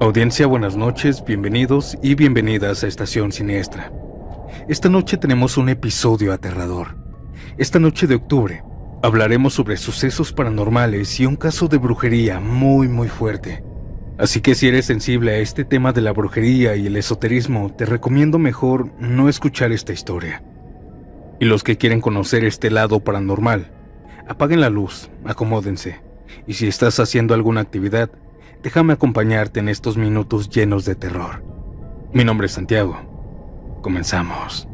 Audiencia, buenas noches, bienvenidos y bienvenidas a Estación Siniestra. Esta noche tenemos un episodio aterrador. Esta noche de octubre hablaremos sobre sucesos paranormales y un caso de brujería muy fuerte. Así que si eres sensible a este tema de la brujería y el esoterismo, te recomiendo mejor no escuchar esta historia. Y los que quieren conocer este lado paranormal, apaguen la luz, acomódense, y si estás haciendo alguna actividad, déjame acompañarte en estos minutos llenos de terror. Mi nombre es Santiago. Comenzamos.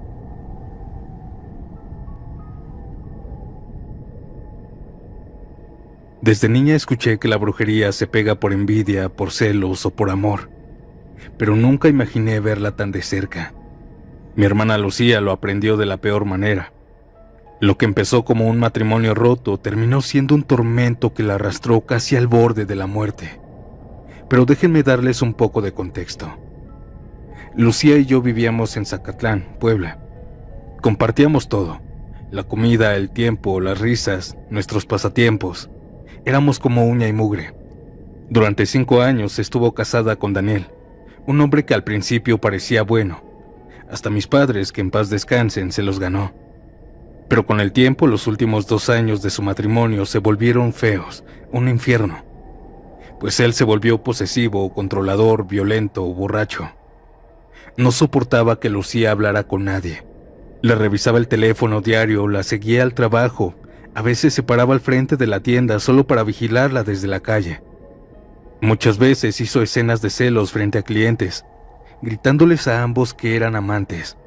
Desde niña escuché que la brujería se pega por envidia, por celos o por amor, pero nunca imaginé verla tan de cerca. Mi hermana Lucía lo aprendió de la peor manera. Lo que empezó como un matrimonio roto terminó siendo un tormento que la arrastró casi al borde de la muerte. Pero déjenme darles un poco de contexto. Lucía y yo vivíamos en Zacatlán, Puebla. Compartíamos todo: la comida, el tiempo, las risas, nuestros pasatiempos. Éramos como uña y mugre. Durante 5 años estuvo casada con Daniel, un hombre que al principio parecía bueno. Hasta mis padres, que en paz descansen, se los ganó. Pero con el tiempo, los últimos 2 años de su matrimonio se volvieron feos, un infierno. Pues él se volvió posesivo, controlador, violento, borracho. No soportaba que Lucía hablara con nadie. Le revisaba el teléfono diario, la seguía al trabajo. A veces se paraba al frente de la tienda solo para vigilarla desde la calle. Muchas veces hizo escenas de celos frente a clientes, gritándoles a ambos que eran amantes,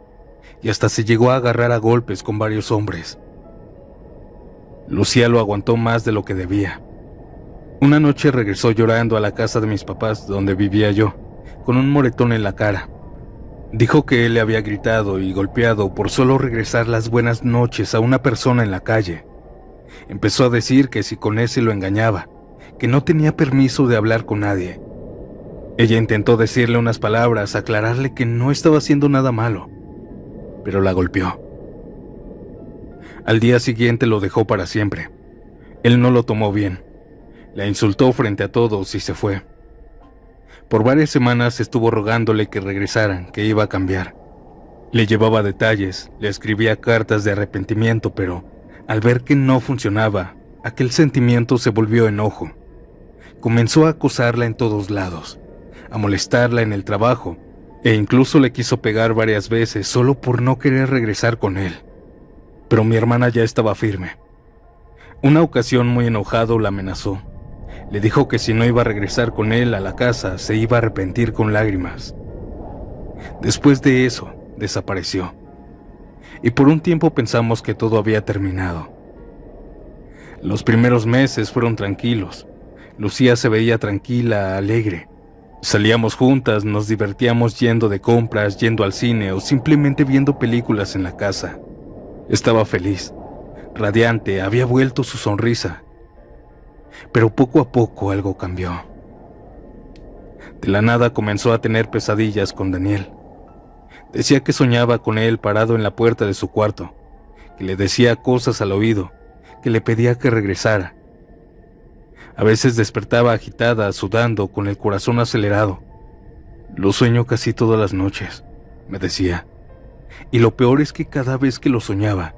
y hasta se llegó a agarrar a golpes con varios hombres. Lucía lo aguantó más de lo que debía. Una noche regresó llorando a la casa de mis papás, donde vivía yo, con un moretón en la cara. Dijo que él le había gritado y golpeado por solo regresar las buenas noches a una persona en la calle. Empezó a decir que si con ese lo engañaba, que no tenía permiso de hablar con nadie. Ella intentó decirle unas palabras, aclararle que no estaba haciendo nada malo, pero la golpeó. Al día siguiente lo dejó para siempre. Él no lo tomó bien. La insultó frente a todos y se fue. Por varias semanas estuvo rogándole que regresaran, que iba a cambiar. Le llevaba detalles, le escribía cartas de arrepentimiento, pero al ver que no funcionaba, aquel sentimiento se volvió enojo. Comenzó a acosarla en todos lados, a molestarla en el trabajo, e incluso le quiso pegar varias veces solo por no querer regresar con él. Pero mi hermana ya estaba firme. Una ocasión, muy enojado, la amenazó. Le dijo que si no iba a regresar con él a la casa, se iba a arrepentir con lágrimas. Después de eso, desapareció. Y por un tiempo pensamos que todo había terminado. Los primeros meses fueron tranquilos. Lucía se veía tranquila, alegre. Salíamos juntas, nos divertíamos yendo de compras, yendo al cine o simplemente viendo películas en la casa. Estaba feliz, radiante, había vuelto su sonrisa. Pero poco a poco algo cambió. De la nada comenzó a tener pesadillas con Daniel. Decía que soñaba con él parado en la puerta de su cuarto, que le decía cosas al oído, que le pedía que regresara. A veces despertaba agitada, sudando, con el corazón acelerado. Lo sueño casi todas las noches, me decía. Y lo peor es que cada vez que lo soñaba,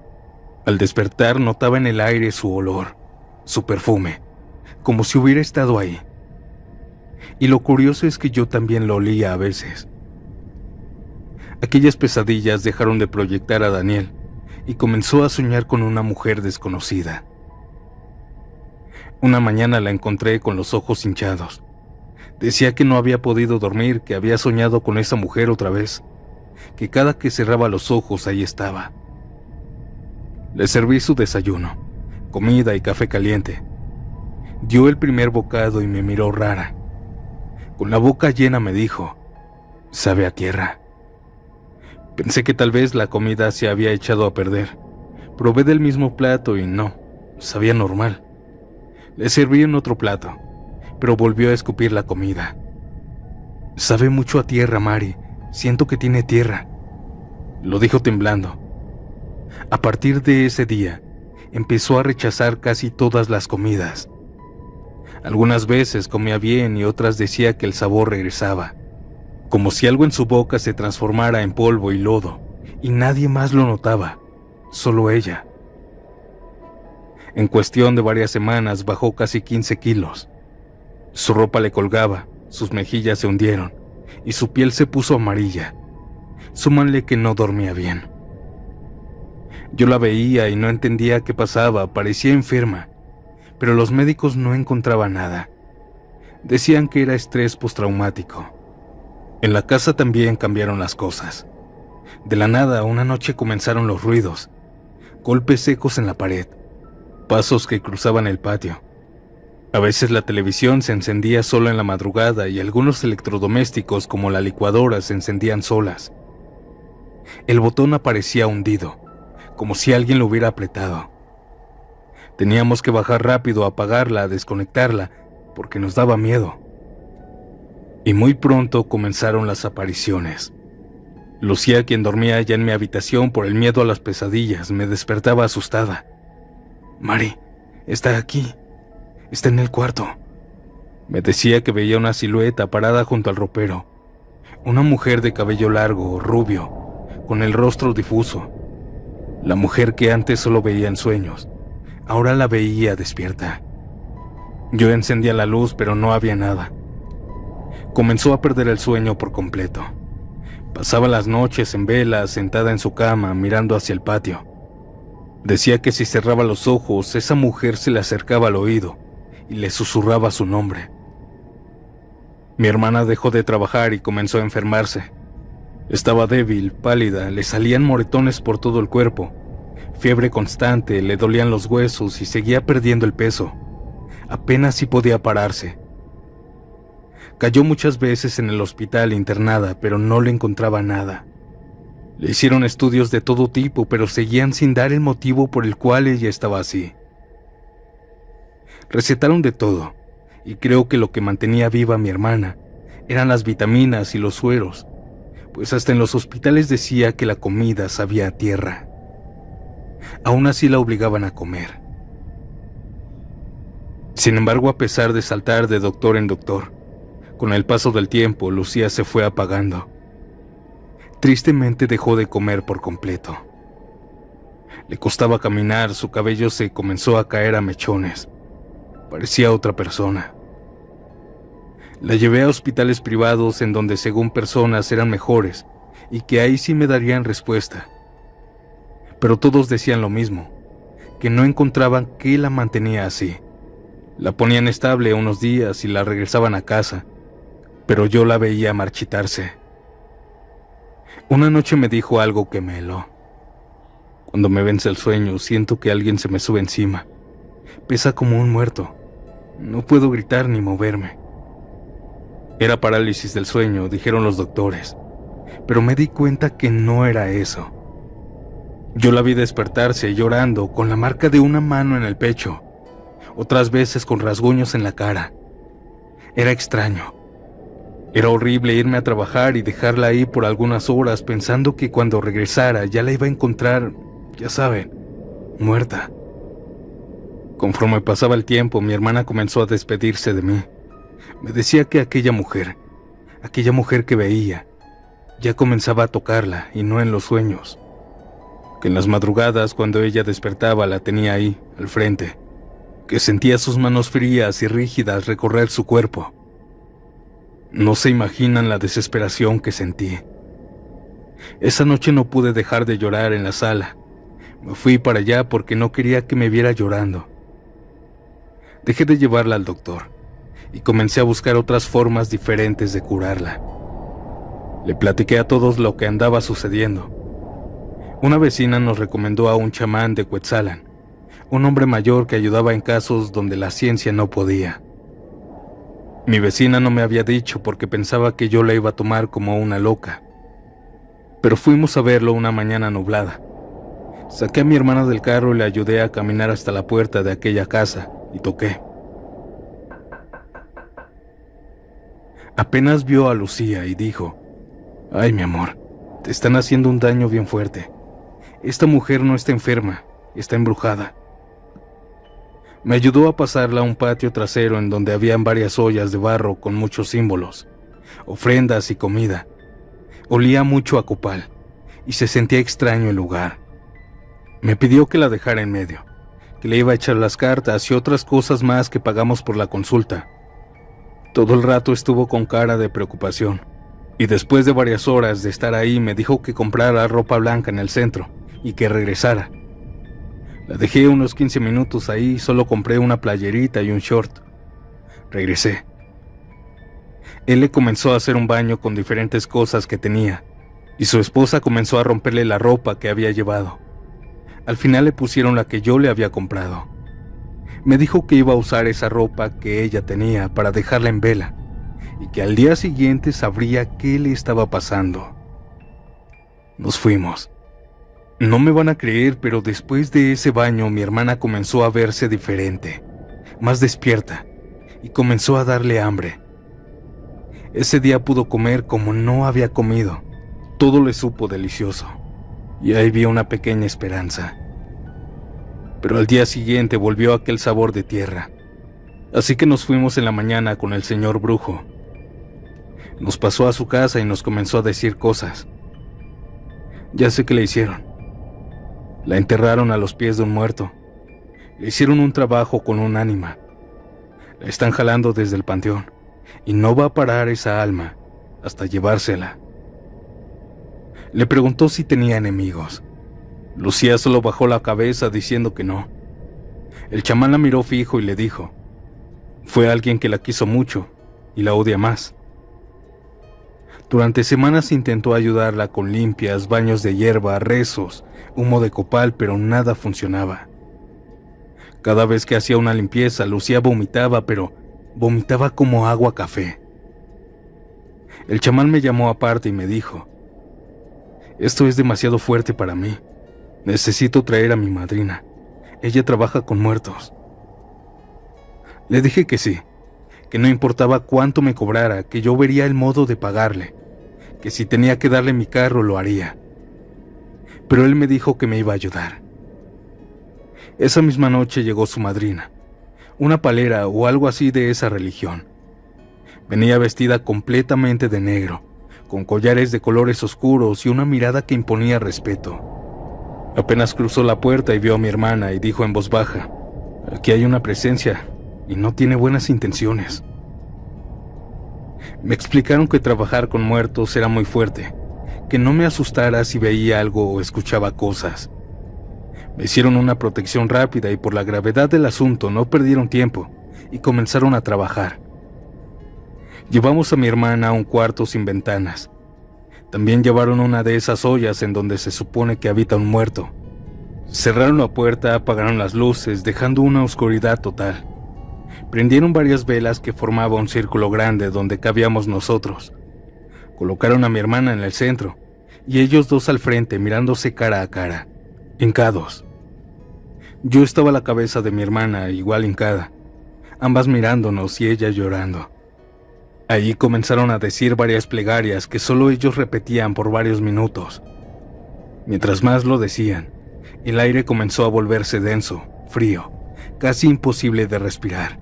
al despertar notaba en el aire su olor, su perfume, como si hubiera estado ahí. Y lo curioso es que yo también lo olía a veces. Aquellas pesadillas dejaron de proyectar a Daniel y comenzó a soñar con una mujer desconocida. Una mañana la encontré con los ojos hinchados. Decía que no había podido dormir, que había soñado con esa mujer otra vez, que cada que cerraba los ojos ahí estaba. Le serví su desayuno, comida y café caliente. Dio el primer bocado y me miró rara. Con la boca llena me dijo: «Sabe a tierra». Pensé que tal vez la comida se había echado a perder. Probé del mismo plato y no, sabía normal. Le serví en otro plato, pero volvió a escupir la comida. «Sabe mucho a tierra, Mari. Siento que tiene tierra», lo dijo temblando. A partir de ese día, empezó a rechazar casi todas las comidas. Algunas veces comía bien y otras decía que el sabor regresaba, como si algo en su boca se transformara en polvo y lodo, y nadie más lo notaba, solo ella. En cuestión de varias semanas bajó casi 15 kilos. Su ropa le colgaba, sus mejillas se hundieron, y su piel se puso amarilla. Súmanle que no dormía bien. Yo la veía y no entendía qué pasaba, parecía enferma, pero los médicos no encontraban nada. Decían que era estrés postraumático. En la casa también cambiaron las cosas. De la nada, una noche comenzaron los ruidos, golpes secos en la pared, pasos que cruzaban el patio. A veces la televisión se encendía solo en la madrugada y algunos electrodomésticos como la licuadora se encendían solas. El botón aparecía hundido, como si alguien lo hubiera apretado. Teníamos que bajar rápido a apagarla, a desconectarla, porque nos daba miedo. Y muy pronto comenzaron las apariciones. Lucía, quien dormía ya en mi habitación por el miedo a las pesadillas, me despertaba asustada. «Mari, está aquí, está en el cuarto». Me decía que veía una silueta parada junto al ropero, una mujer de cabello largo, rubio, con el rostro difuso. La mujer que antes solo veía en sueños, ahora la veía despierta. Yo encendía la luz, pero no había nada. Comenzó a perder el sueño por completo. Pasaba las noches en vela, sentada en su cama, mirando hacia el patio. Decía que si cerraba los ojos, esa mujer se le acercaba al oído y le susurraba su nombre. Mi hermana dejó de trabajar y comenzó a enfermarse. Estaba débil, pálida, le salían moretones por todo el cuerpo, fiebre constante, le dolían los huesos y seguía perdiendo el peso. Apenas si podía pararse. Cayó muchas veces en el hospital internada, pero no le encontraba nada. Le hicieron estudios de todo tipo, pero seguían sin dar el motivo por el cual ella estaba así. Recetaron de todo, y creo que lo que mantenía viva a mi hermana eran las vitaminas y los sueros, pues hasta en los hospitales decía que la comida sabía a tierra. Aún así la obligaban a comer. Sin embargo, a pesar de saltar de doctor en doctor, con el paso del tiempo, Lucía se fue apagando. Tristemente dejó de comer por completo. Le costaba caminar, su cabello se comenzó a caer a mechones. Parecía otra persona. La llevé a hospitales privados en donde según personas eran mejores y que ahí sí me darían respuesta. Pero todos decían lo mismo, que no encontraban qué la mantenía así. La ponían estable unos días y la regresaban a casa, pero yo la veía marchitarse. Una noche me dijo algo que me heló. Cuando me vence el sueño, siento que alguien se me sube encima. Pesa como un muerto. No puedo gritar ni moverme. Era parálisis del sueño, dijeron los doctores, pero me di cuenta que no era eso. Yo la vi despertarse llorando, con la marca de una mano en el pecho, otras veces con rasguños en la cara. Era extraño. Era horrible irme a trabajar y dejarla ahí por algunas horas pensando que cuando regresara ya la iba a encontrar, ya saben, muerta. Conforme pasaba el tiempo, mi hermana comenzó a despedirse de mí. Me decía que aquella mujer que veía, ya comenzaba a tocarla y no en los sueños. Que en las madrugadas, cuando ella despertaba, la tenía ahí, al frente. Que sentía sus manos frías y rígidas recorrer su cuerpo. No se imaginan la desesperación que sentí. Esa noche no pude dejar de llorar en la sala. Me fui para allá porque no quería que me viera llorando. Dejé de llevarla al doctor y comencé a buscar otras formas diferentes de curarla. Le platiqué a todos lo que andaba sucediendo. Una vecina nos recomendó a un chamán de Cuetzalan, un hombre mayor que ayudaba en casos donde la ciencia no podía. Mi vecina no me había dicho porque pensaba que yo la iba a tomar como una loca. Pero fuimos a verlo una mañana nublada. Saqué a mi hermana del carro y le ayudé a caminar hasta la puerta de aquella casa y toqué. Apenas vio a Lucía y dijo: «Ay, mi amor, te están haciendo un daño bien fuerte. Esta mujer no está enferma, está embrujada». Me ayudó a pasarla a un patio trasero en donde habían varias ollas de barro con muchos símbolos, ofrendas y comida. Olía mucho a copal y se sentía extraño el lugar. Me pidió que la dejara en medio, que le iba a echar las cartas y otras cosas más que pagamos por la consulta. Todo el rato estuvo con cara de preocupación y después de varias horas de estar ahí me dijo que comprara ropa blanca en el centro y que regresara. La dejé unos 15 minutos ahí y solo compré una playerita y un short. Regresé. Él le comenzó a hacer un baño con diferentes cosas que tenía y su esposa comenzó a romperle la ropa que había llevado. Al final le pusieron la que yo le había comprado. Me dijo que iba a usar esa ropa que ella tenía para dejarla en vela y que al día siguiente sabría qué le estaba pasando. Nos fuimos. No me van a creer, pero después de ese baño mi hermana comenzó a verse diferente, más despierta, y comenzó a darle hambre. Ese día pudo comer como no había comido. Todo le supo delicioso, y ahí vi una pequeña esperanza. Pero al día siguiente volvió aquel sabor de tierra. Así que nos fuimos en la mañana con el señor brujo. Nos pasó a su casa y nos comenzó a decir cosas. Ya sé qué le hicieron. La enterraron a los pies de un muerto. Le hicieron un trabajo con un ánima. La están jalando desde el panteón y no va a parar esa alma hasta llevársela. Le preguntó si tenía enemigos. Lucía solo bajó la cabeza diciendo que no. El chamán la miró fijo y le dijo: fue alguien que la quiso mucho y la odia más. Durante semanas intentó ayudarla con limpias, baños de hierba, rezos, humo de copal, pero nada funcionaba. Cada vez que hacía una limpieza, Lucía vomitaba, pero vomitaba como agua café. El chamán me llamó aparte y me dijo: esto es demasiado fuerte para mí. Necesito traer a mi madrina. Ella trabaja con muertos. Le dije que sí, que no importaba cuánto me cobrara, que yo vería el modo de pagarle, que si tenía que darle mi carro lo haría. Pero él me dijo que me iba a ayudar. Esa misma noche llegó su madrina, una palera o algo así de esa religión. Venía vestida completamente de negro, con collares de colores oscuros y una mirada que imponía respeto. Apenas cruzó la puerta y vio a mi hermana y dijo en voz baja: aquí hay una presencia y no tiene buenas intenciones. Me explicaron que trabajar con muertos era muy fuerte, que no me asustara si veía algo o escuchaba cosas. Me hicieron una protección rápida y por la gravedad del asunto no perdieron tiempo y comenzaron a trabajar. Llevamos a mi hermana a un cuarto sin ventanas. También llevaron una de esas ollas en donde se supone que habita un muerto. Cerraron la puerta, apagaron las luces, dejando una oscuridad total. Prendieron varias velas que formaban un círculo grande donde cabíamos nosotros. Colocaron a mi hermana en el centro y ellos dos al frente mirándose cara a cara, hincados. Yo estaba a la cabeza de mi hermana, igual hincada, ambas mirándonos y ella llorando. Allí comenzaron a decir varias plegarias que solo ellos repetían por varios minutos. Mientras más lo decían, el aire comenzó a volverse denso, frío, casi imposible de respirar.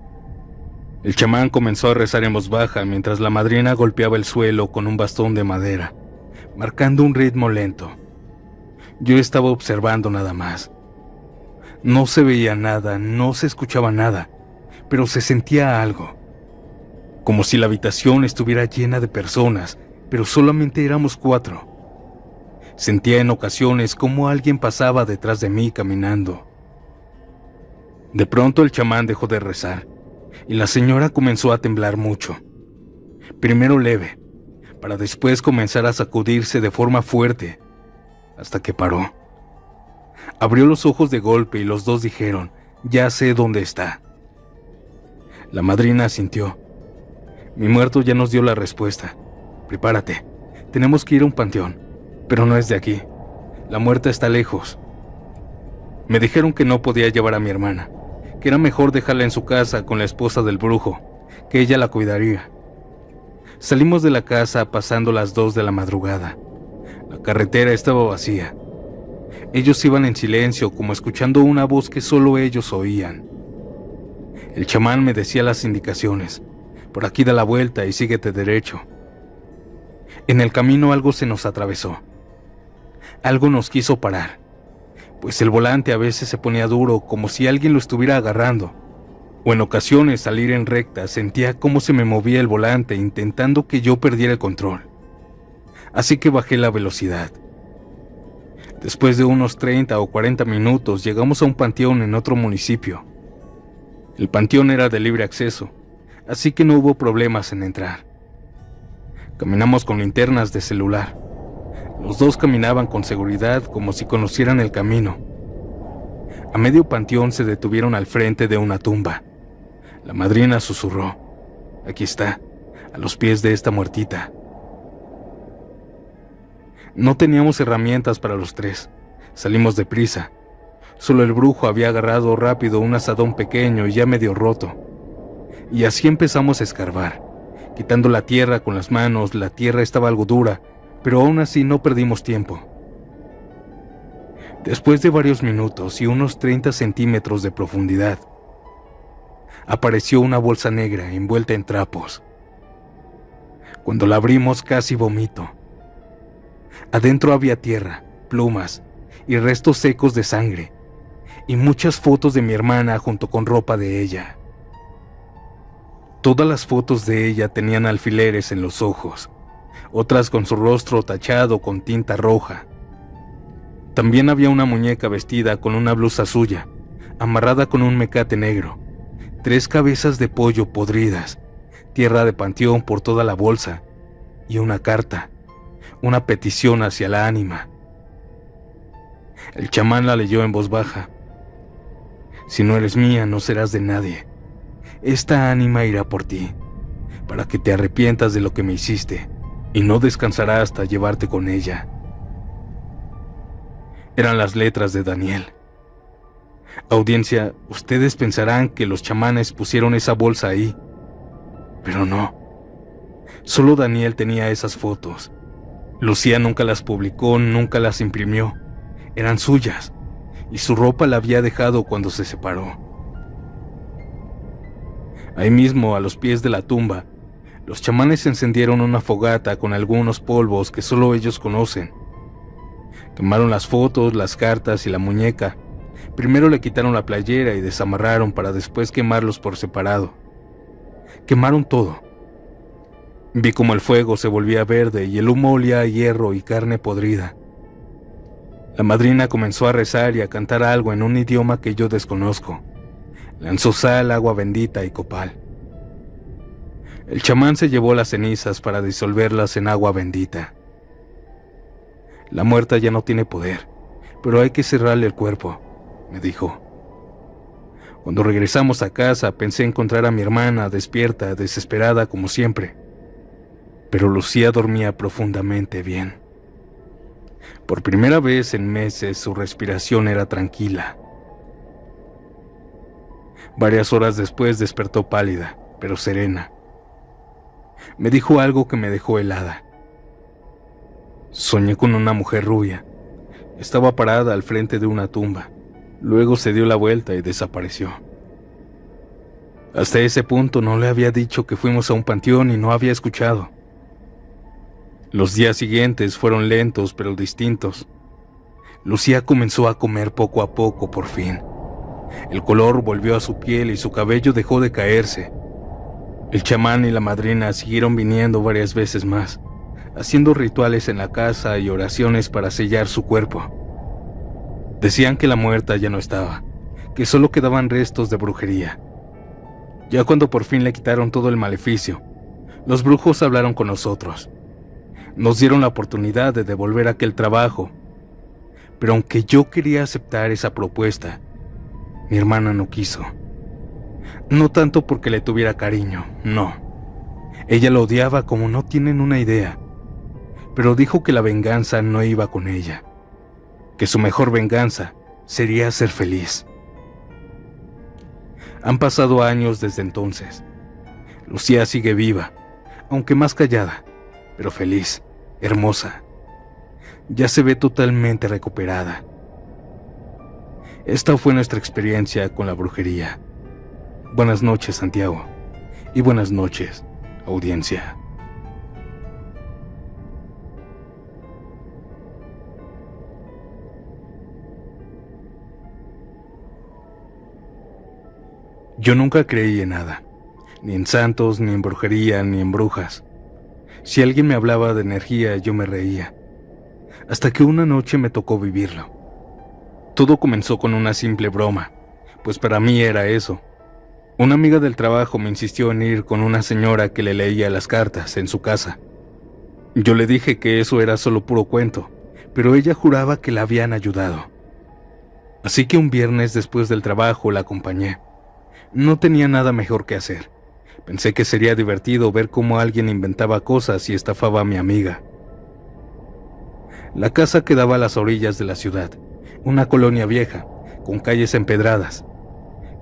El chamán comenzó a rezar en voz baja mientras la madrina golpeaba el suelo con un bastón de madera, marcando un ritmo lento. Yo estaba observando nada más. No se veía nada, no se escuchaba nada, pero se sentía algo. Como si la habitación estuviera llena de personas, pero solamente éramos 4. Sentía en ocasiones como alguien pasaba detrás de mí caminando. De pronto el chamán dejó de rezar y la señora comenzó a temblar mucho. Primero leve, para después comenzar a sacudirse de forma fuerte, hasta que paró. Abrió los ojos de golpe y los dos dijeron: ya sé dónde está. La madrina asintió. Mi muerto ya nos dio la respuesta. Prepárate, tenemos que ir a un panteón, pero no es de aquí. La muerta está lejos. Me dijeron que no podía llevar a mi hermana, que era mejor dejarla en su casa con la esposa del brujo, que ella la cuidaría. Salimos de la casa pasando las 2 de la madrugada. La carretera estaba vacía. Ellos iban en silencio, como escuchando una voz que solo ellos oían. El chamán me decía las indicaciones: por aquí da la vuelta y síguete derecho. En el camino algo se nos atravesó. Algo nos quiso parar, pues el volante a veces se ponía duro, como si alguien lo estuviera agarrando, o en ocasiones al ir en recta sentía cómo se me movía el volante intentando que yo perdiera el control. Así que bajé la velocidad. Después de unos 30 o 40 minutos llegamos a un panteón en otro municipio. El panteón era de libre acceso, así que no hubo problemas en entrar. Caminamos con linternas de celular. Los dos caminaban con seguridad, como si conocieran el camino. A medio panteón se detuvieron al frente de una tumba. La madrina susurró: aquí está, a los pies de esta muertita. No teníamos herramientas para los tres. Salimos deprisa. Solo el brujo había agarrado rápido un azadón pequeño y ya medio roto. Y así empezamos a escarbar, quitando la tierra con las manos. La tierra estaba algo dura, pero aún así no perdimos tiempo. Después de varios minutos y unos 30 centímetros de profundidad, apareció una bolsa negra envuelta en trapos. Cuando la abrimos casi vomito. Adentro había tierra, plumas y restos secos de sangre, y muchas fotos de mi hermana junto con ropa de ella. Todas las fotos de ella tenían alfileres en los ojos, otras con su rostro tachado con tinta roja. También había una muñeca vestida con una blusa suya, amarrada con un mecate negro, 3 cabezas de pollo podridas, tierra de panteón por toda la bolsa, y una carta, una petición hacia la ánima. El chamán la leyó en voz baja: si no eres mía, no serás de nadie. Esta ánima irá por ti, para que te arrepientas de lo que me hiciste, y no descansará hasta llevarte con ella. Eran las letras de Daniel. Audiencia, ustedes pensarán que los chamanes pusieron esa bolsa ahí, pero no. Solo Daniel tenía esas fotos. Lucía nunca las publicó, nunca las imprimió. Eran suyas, y su ropa la había dejado cuando se separó. Ahí mismo, a los pies de la tumba, los chamanes encendieron una fogata con algunos polvos que solo ellos conocen. Quemaron las fotos, las cartas y la muñeca. Primero le quitaron la playera y desamarraron para después quemarlos por separado. Quemaron todo. Vi como el fuego se volvía verde y el humo olía a hierro y carne podrida. La madrina comenzó a rezar y a cantar algo en un idioma que yo desconozco. Lanzó sal, agua bendita y copal. El chamán se llevó las cenizas para disolverlas en agua bendita. La muerta ya no tiene poder, pero hay que cerrarle el cuerpo, me dijo. Cuando regresamos a casa pensé encontrar a mi hermana despierta, desesperada como siempre. Pero Lucía dormía profundamente bien. Por primera vez en meses su respiración era tranquila. Varias horas después despertó pálida, pero serena. Me dijo algo que me dejó helada. Soñé con una mujer rubia. Estaba parada al frente de una tumba. Luego se dio la vuelta y desapareció. Hasta ese punto no le había dicho que fuimos a un panteón y no había escuchado. Los días siguientes fueron lentos pero distintos. Lucía comenzó a comer poco a poco por fin. El color volvió a su piel y su cabello dejó de caerse. El chamán y la madrina siguieron viniendo varias veces más, haciendo rituales en la casa y oraciones para sellar su cuerpo. Decían que la muerta ya no estaba, que solo quedaban restos de brujería. Ya cuando por fin le quitaron todo el maleficio, los brujos hablaron con nosotros. Nos dieron la oportunidad de devolver aquel trabajo, pero aunque yo quería aceptar esa propuesta, mi hermana no quiso. No tanto porque le tuviera cariño, no. Ella lo odiaba como no tienen una idea, pero dijo que la venganza no iba con ella, que su mejor venganza sería ser feliz. Han pasado años desde entonces. Lucía sigue viva, aunque más callada, pero feliz, hermosa. Ya se ve totalmente recuperada. Esta fue nuestra experiencia con la brujería. Buenas noches, Santiago. Y buenas noches, audiencia. Yo nunca creí en nada, ni en santos, ni en brujería, ni en brujas. Si alguien me hablaba de energía, yo me reía, hasta que una noche me tocó vivirlo. Todo comenzó con una simple broma, pues para mí era eso. Una amiga del trabajo me insistió en ir con una señora que le leía las cartas en su casa. Yo le dije que eso era solo puro cuento, pero ella juraba que la habían ayudado. Así que un viernes después del trabajo la acompañé. No tenía nada mejor que hacer. Pensé que sería divertido ver cómo alguien inventaba cosas y estafaba a mi amiga. La casa quedaba a las orillas de la ciudad, una colonia vieja, con calles empedradas.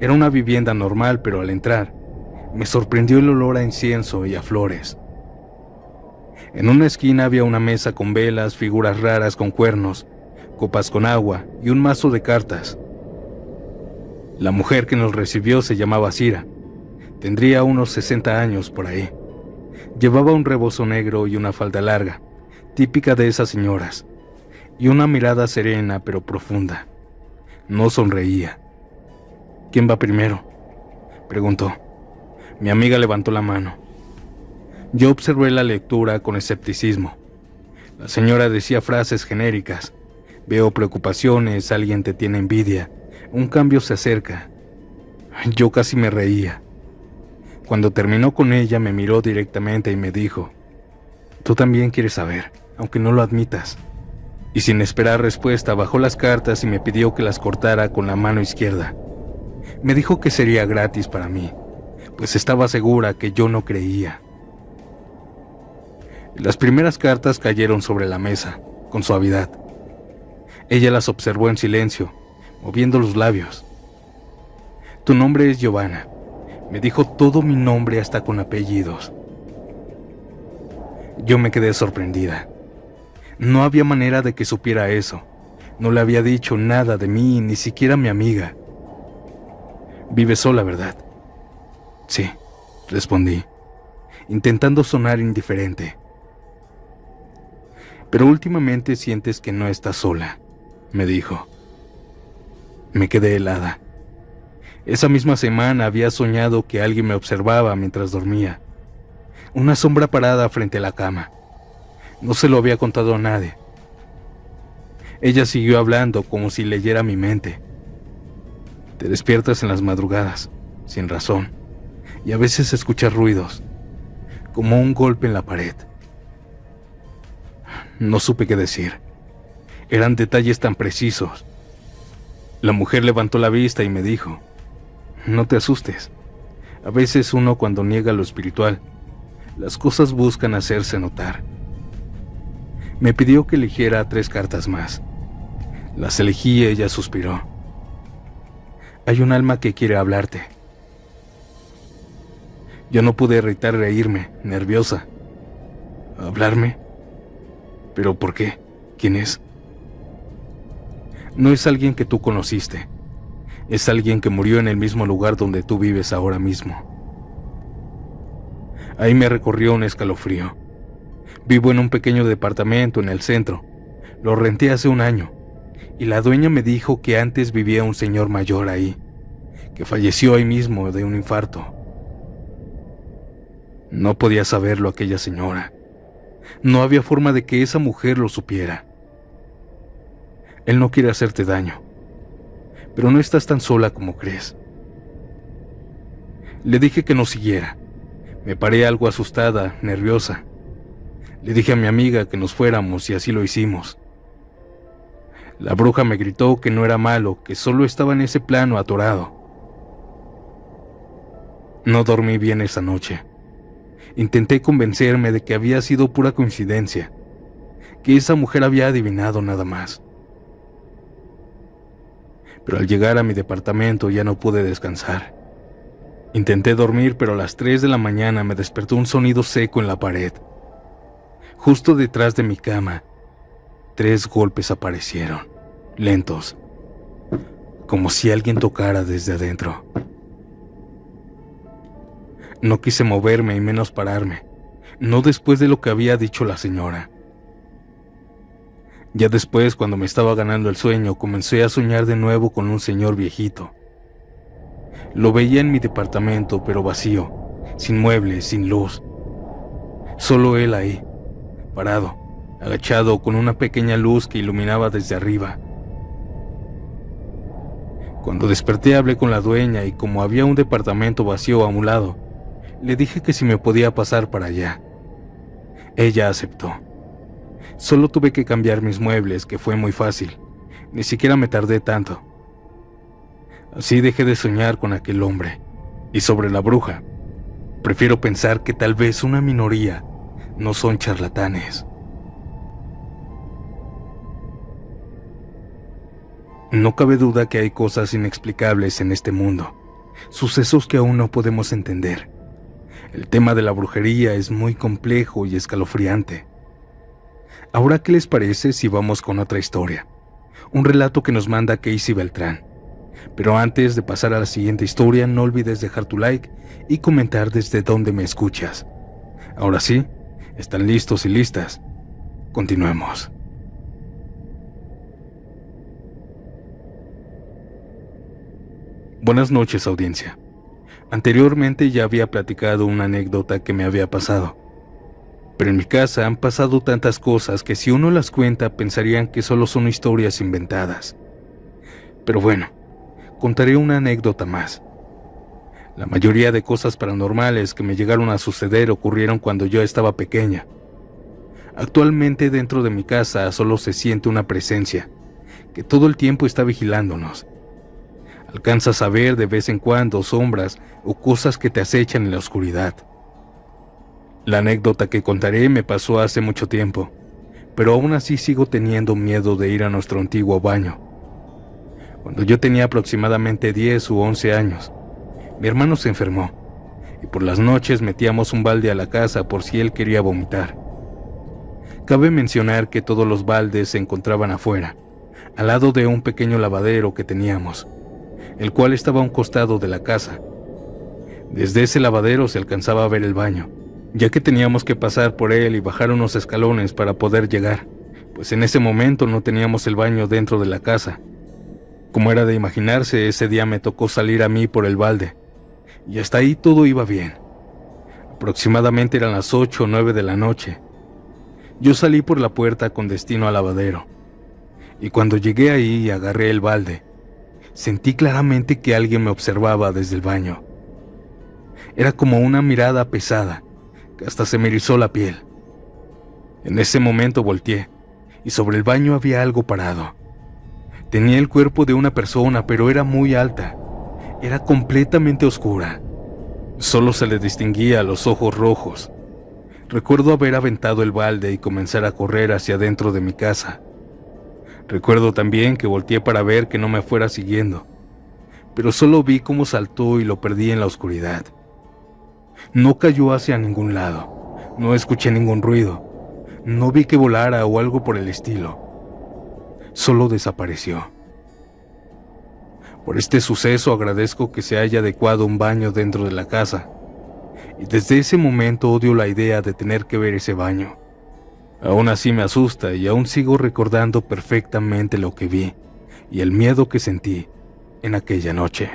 Era una vivienda normal, pero al entrar, me sorprendió el olor a incienso y a flores. En una esquina había una mesa con velas, figuras raras con cuernos, copas con agua y un mazo de cartas. La mujer que nos recibió se llamaba Cira. Tendría unos 60 años por ahí. Llevaba un rebozo negro y una falda larga, típica de esas señoras, y una mirada serena pero profunda. No sonreía. ¿Quién va primero?, preguntó. Mi amiga levantó la mano. Yo observé la lectura con escepticismo. La señora decía frases genéricas. Veo preocupaciones, alguien te tiene envidia, un cambio se acerca. Yo casi me reía. Cuando terminó con ella me miró directamente y me dijo: tú también quieres saber, aunque no lo admitas. Y sin esperar respuesta bajó las cartas y me pidió que las cortara con la mano izquierda. Me dijo que sería gratis para mí, pues estaba segura que yo no creía. Las primeras cartas cayeron sobre la mesa, con suavidad. Ella las observó en silencio, moviendo los labios. Tu nombre es Giovanna. Me dijo todo mi nombre hasta con apellidos. Yo me quedé sorprendida. No había manera de que supiera eso. No le había dicho nada de mí, ni siquiera a mi amiga. Vive sola, ¿verdad? Sí, respondí, intentando sonar indiferente. Pero últimamente sientes que no estás sola, me dijo. Me quedé helada. Esa misma semana había soñado que alguien me observaba mientras dormía. Una sombra parada frente a la cama. No se lo había contado a nadie. Ella siguió hablando como si leyera mi mente. Te despiertas en las madrugadas, sin razón, y a veces escuchas ruidos, como un golpe en la pared. No supe qué decir. Eran detalles tan precisos. La mujer levantó la vista y me dijo: no te asustes. A veces uno, cuando niega lo espiritual, las cosas buscan hacerse notar. Me pidió que eligiera 3 cartas más. Las elegí y ella suspiró. Hay un alma que quiere hablarte. Yo no pude evitar reírme, nerviosa. ¿Hablarme? ¿Pero por qué? ¿Quién es? No es alguien que tú conociste. Es alguien que murió en el mismo lugar donde tú vives ahora mismo. Ahí me recorrió un escalofrío. Vivo en un pequeño departamento en el centro. Lo renté hace un año. Y la dueña me dijo que antes vivía un señor mayor ahí, que falleció ahí mismo de un infarto. No podía saberlo aquella señora. No había forma de que esa mujer lo supiera. Él no quiere hacerte daño, pero no estás tan sola como crees. Le dije que no siguiera. Me paré algo asustada, nerviosa. Le dije a mi amiga que nos fuéramos y así lo hicimos. La bruja me gritó que no era malo, que solo estaba en ese plano atorado. No dormí bien esa noche. Intenté convencerme de que había sido pura coincidencia, que esa mujer había adivinado nada más. Pero al llegar a mi departamento ya no pude descansar. Intenté dormir, pero a las 3 de la mañana me despertó un sonido seco en la pared. Justo detrás de mi cama, 3 golpes aparecieron, lentos, como si alguien tocara desde adentro. No quise moverme y menos pararme, no después de lo que había dicho la señora. Ya después, cuando me estaba ganando el sueño, comencé a soñar de nuevo con un señor viejito. Lo veía en mi departamento, pero vacío, sin muebles, sin luz. Solo él ahí, parado, agachado, con una pequeña luz que iluminaba desde arriba. Cuando desperté hablé con la dueña y como había un departamento vacío a un lado, le dije que si me podía pasar para allá. Ella aceptó. Solo tuve que cambiar mis muebles, que fue muy fácil. Ni siquiera me tardé tanto. Así dejé de soñar con aquel hombre. Y sobre la bruja, prefiero pensar que tal vez una minoría no son charlatanes. No cabe duda que hay cosas inexplicables en este mundo, sucesos que aún no podemos entender. El tema de la brujería es muy complejo y escalofriante. Ahora, ¿qué les parece si vamos con otra historia? Un relato que nos manda Casey Beltrán. Pero antes de pasar a la siguiente historia, no olvides dejar tu like y comentar desde dónde me escuchas. Ahora sí, ¿están listos y listas? Continuemos. Buenas noches, audiencia. Anteriormente ya había platicado una anécdota que me había pasado. Pero en mi casa han pasado tantas cosas que si uno las cuenta pensarían que solo son historias inventadas. Pero bueno, contaré una anécdota más. La mayoría de cosas paranormales que me llegaron a suceder ocurrieron cuando yo estaba pequeña. Actualmente dentro de mi casa solo se siente una presencia, que todo el tiempo está vigilándonos. Alcanzas a ver de vez en cuando sombras o cosas que te acechan en la oscuridad. La anécdota que contaré me pasó hace mucho tiempo, pero aún así sigo teniendo miedo de ir a nuestro antiguo baño. Cuando yo tenía aproximadamente 10 u 11 años, mi hermano se enfermó, y por las noches metíamos un balde a la casa por si él quería vomitar. Cabe mencionar que todos los baldes se encontraban afuera, al lado de un pequeño lavadero que teníamos, el cual estaba a un costado de la casa. Desde ese lavadero se alcanzaba a ver el baño, ya que teníamos que pasar por él y bajar unos escalones para poder llegar, pues en ese momento no teníamos el baño dentro de la casa. Como era de imaginarse, ese día me tocó salir a mí por el balde, y hasta ahí todo iba bien. Aproximadamente eran las 8 o 9 de la noche. Yo salí por la puerta con destino al lavadero, y cuando llegué ahí y agarré el balde, sentí claramente que alguien me observaba desde el baño. Era como una mirada pesada, que hasta se me erizó la piel. En ese momento volteé, y sobre el baño había algo parado. Tenía el cuerpo de una persona, pero era muy alta. Era completamente oscura. Solo se le distinguía los ojos rojos. Recuerdo haber aventado el balde y comenzar a correr hacia adentro de mi casa. Recuerdo también que volteé para ver que no me fuera siguiendo, pero solo vi cómo saltó y lo perdí en la oscuridad. No cayó hacia ningún lado, no escuché ningún ruido, no vi que volara o algo por el estilo. Solo desapareció. Por este suceso agradezco que se haya adecuado un baño dentro de la casa, y desde ese momento odio la idea de tener que ver ese baño. Aún así me asusta y aún sigo recordando perfectamente lo que vi y el miedo que sentí en aquella noche.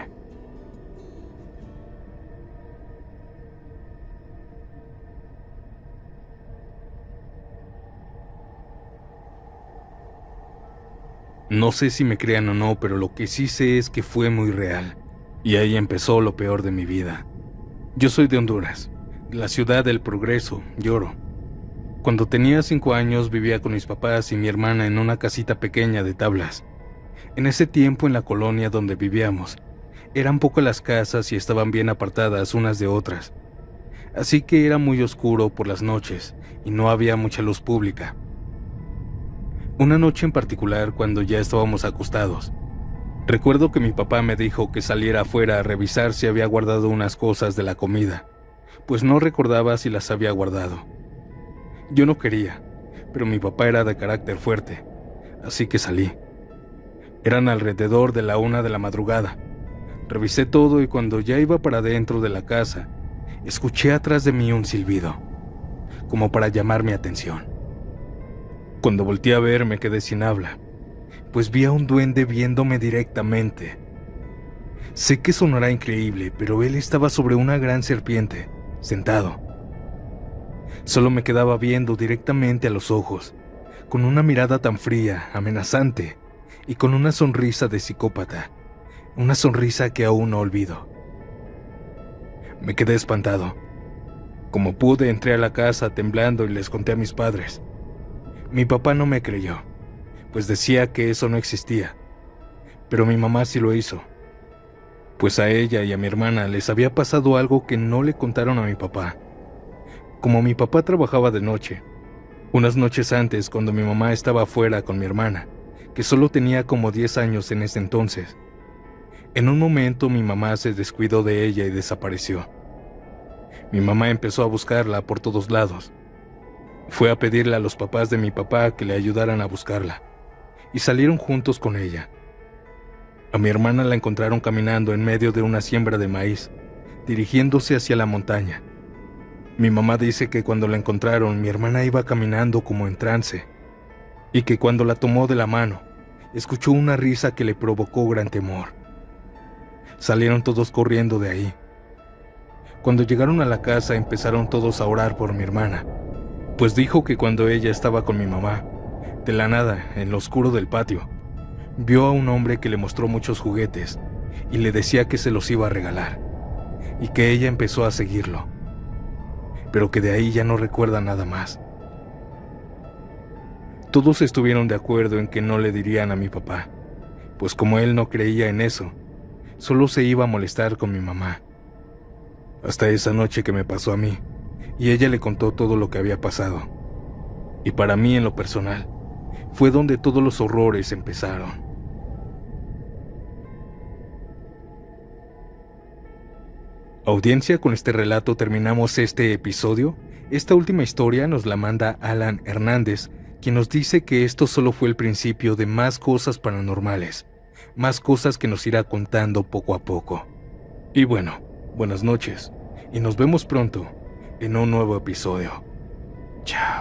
No sé si me crean o no, pero lo que sí sé es que fue muy real. Y ahí empezó lo peor de mi vida. Yo soy de Honduras, de la ciudad del Progreso, Lloro. Cuando tenía 5 años vivía con mis papás y mi hermana en una casita pequeña de tablas. En ese tiempo en la colonia donde vivíamos, eran pocas las casas y estaban bien apartadas unas de otras. Así que era muy oscuro por las noches y no había mucha luz pública. Una noche en particular, cuando ya estábamos acostados, recuerdo que mi papá me dijo que saliera afuera a revisar si había guardado unas cosas de la comida, pues no recordaba si las había guardado. Yo no quería, pero mi papá era de carácter fuerte, así que salí. Eran alrededor de la 1 de la madrugada. Revisé todo y cuando ya iba para dentro de la casa, escuché atrás de mí un silbido, como para llamar mi atención. Cuando volteé a ver me quedé sin habla, pues vi a un duende viéndome directamente. Sé que sonará increíble, pero él estaba sobre una gran serpiente, sentado. Solo me quedaba viendo directamente a los ojos, con una mirada tan fría, amenazante, y con una sonrisa de psicópata, una sonrisa que aún no olvido. Me quedé espantado. Como pude, entré a la casa temblando y les conté a mis padres. Mi papá no me creyó, pues decía que eso no existía, pero mi mamá sí lo hizo, pues a ella y a mi hermana les había pasado algo que no le contaron a mi papá. Como mi papá trabajaba de noche, unas noches antes, cuando mi mamá estaba afuera con mi hermana, que solo tenía como 10 años en ese entonces, en un momento mi mamá se descuidó de ella y desapareció. Mi mamá empezó a buscarla por todos lados. Fue a pedirle a los papás de mi papá que le ayudaran a buscarla, y salieron juntos con ella. A mi hermana la encontraron caminando en medio de una siembra de maíz, dirigiéndose hacia la montaña. Mi mamá dice que cuando la encontraron, mi hermana iba caminando como en trance, y que cuando la tomó de la mano, escuchó una risa que le provocó gran temor. Salieron todos corriendo de ahí. Cuando llegaron a la casa, empezaron todos a orar por mi hermana, pues dijo que cuando ella estaba con mi mamá, de la nada, en lo oscuro del patio, vio a un hombre que le mostró muchos juguetes y le decía que se los iba a regalar, y que ella empezó a seguirlo, pero que de ahí ya no recuerda nada más. Todos estuvieron de acuerdo en que no le dirían a mi papá, pues como él no creía en eso, solo se iba a molestar con mi mamá. Hasta esa noche que me pasó a mí, y ella le contó todo lo que había pasado. Y para mí, en lo personal, fue donde todos los horrores empezaron. Audiencia, con este relato terminamos este episodio. Esta última historia nos la manda Alan Hernández, quien nos dice que esto solo fue el principio de más cosas paranormales, más cosas que nos irá contando poco a poco. Y bueno, buenas noches, y nos vemos pronto en un nuevo episodio. Chao.